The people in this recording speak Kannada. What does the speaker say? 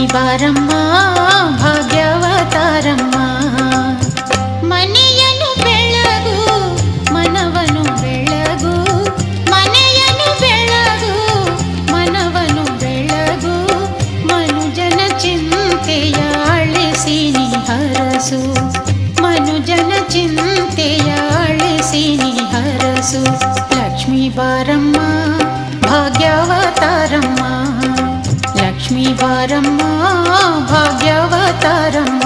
ಬಾರಮ್ಮ ಭಾಗ್ಯವತಾರಮ್ಮ. ಮನೆಯನ್ನು ಬೆಳಗು ಮನವನು ಬೆಳಗು, ಮನೆಯನ್ನು ಬೆಳಗು ಮನವನು ಬೆಳಗು. ಮನುಜನ ಚಿಂತೆಯ ಅಳಿಸಿ ನೀ ಹರಸು, ಮನುಜನ ಚಿಂತೆಯ ಅಳಿಸಿ ನೀ ಹರಸು. ಲಕ್ಷ್ಮೀ ಬಾರಮ್ಮ ಭಾಗ್ಯವತಾರಮ್ಮ, ಲಕ್ಷ್ಮೀ ಬಾರಮ್ಮ ಭಾಗ್ಯವತಾರಮ್ಮ.